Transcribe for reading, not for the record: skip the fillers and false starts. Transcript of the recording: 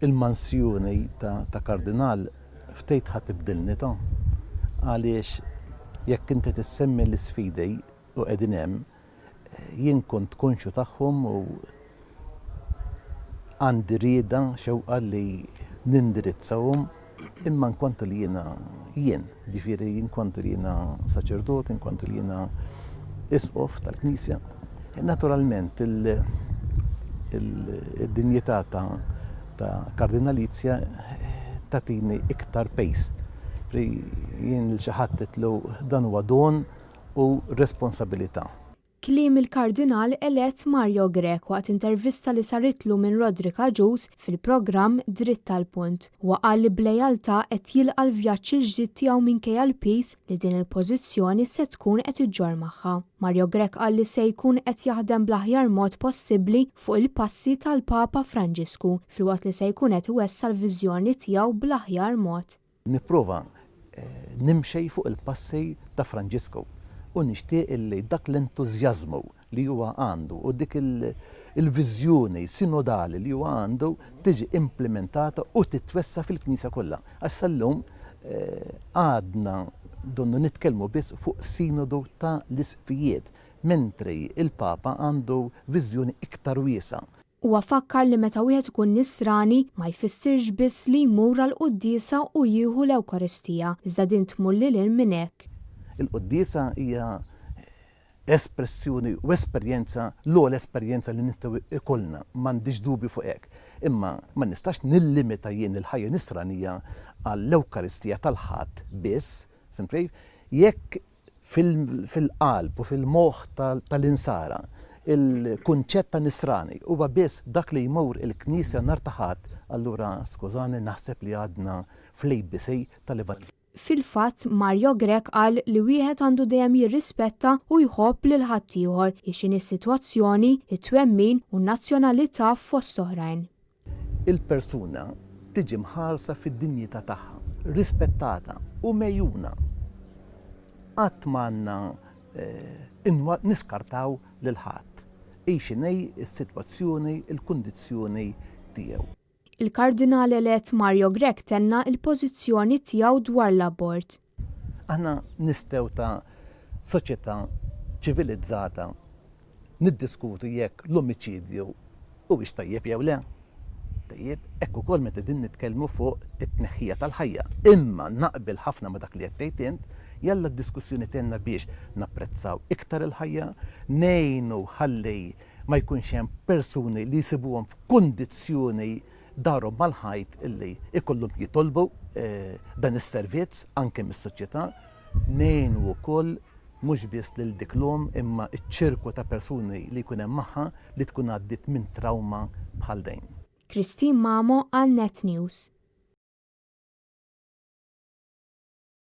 il-mansjoni ta' kardinal ftejt ħatibdilni ta' għaliex jekk inti tissemmi l-sfidi u qegħdin hemm, jien kont konxu tagħhom u għandi rieda xewqa li nindirizzawhom imma nkwantu li jien, ġifieri inkwantu li jiena saċerdot, inkwantu li jiena isqof tal-Knisja. Naturalment id-dinjità ta' kardinalizja tatini iktar pace. Jien xi ħadd titlu dan huwa don u responsabilità. Kliem il-Kardinal elett Mario Grech waqt intervista li saritlu minn Rodrika Ġus fil-programm Dritt tal-Punt. Huwa qal li b'lejaltà qed jilqa' l-vjaġġ il-ġdid tiegħu minkejja l-peace li din il-pożizzjoni se tkun qed iġġor magħha. Mario Grech qal li se jkun qed jaħdem bl-aħjar mod possibbli fuq il-passi tal-Papa Franġisku filwaqt li se jkun qed iwessa l-viżjoni tiegħu bl-aħjar mod. Nipprova nimxej fuq il-passi ta' Franġisku u nixtieq illi dak l-entużjażmu li huwa għandu u dik il-viżjoni sinodali li huwa għandu tiġi implementata u titwessa fil-Knisja kollha. Għax sal-lum għadna donnu nitkellmu biss fuq sinodu ta' l-isfijiet, mentri il-Papa għandu viżjoni iktar wiesa'. Huwa fakkar li meta wieħed ikun nisrani ma jfissirx biss li jmur għall-Qudiesa u jieħu l-Ewkaristija, iżda din tmur lil minn hekk. Il-Qudiesa hija espressjoni u esperjenza, l-ogħla esperjenza li nistgħu ikollna, m'għandix dubju fuq hekk. Imma ma nistax nillimita jien il-ħajja nisranija għall-Ewkaristija tal-ħadd biss, jekk fil-qalb u fil-moħħ tal-insara il-kunċett ta' nisrani huwa biss dak li jmur il-Knisja nhar ta' Ħadd, allura skużani naħseb li għadna fl-ABC tal-Evanġelju. Fil-fatt, Mario Grech qal li wieħed għandu dejjem jirrispetta u jħobb lil ħaddieħor ixin is-sitwazzjoni, it-twemmin u n-nazzjonalità fost oħrajn. Il-persuna tiġi mħarsa fid-dinjità tagħha, rispettata u mejjuna. Qatt m'għandna niskartaw lil ħadd. Ixinej is-sitwazzjoni, il-kundizzjoni tiegħu. Il-Kardinal elett Mario Grech tenna il-pożizzjoni tiegħu dwar l-abort. Aħna nistgħu ta' soċjetà ċivilizzata niddiskutu jekk l-omiċidju huwiex tajjeb jew le. Tajjeb, hekk ukoll meta din nitkellmu fuq it-tneħħija tal-ħajja. Imma naqbel ħafna ma' dak li qed tgħid int, jalla d-diskussjoni tenna biex napprezzaw iktar il-ħajja, ngħinu ħalli ma jkunx hemm persuni li jsibuhom f'kundizzjoni darhom mal-ħajt illi ikollhom jitolbu dan is-servizz anke mis-soċjetà, ngħinu wkoll mhux biss lil dik l-om imma ċ-ċirku ta' persuni li jkun hemm magħha li tkun għaddiet minn trawma bħal dejn. Christine Mamo għal Net News.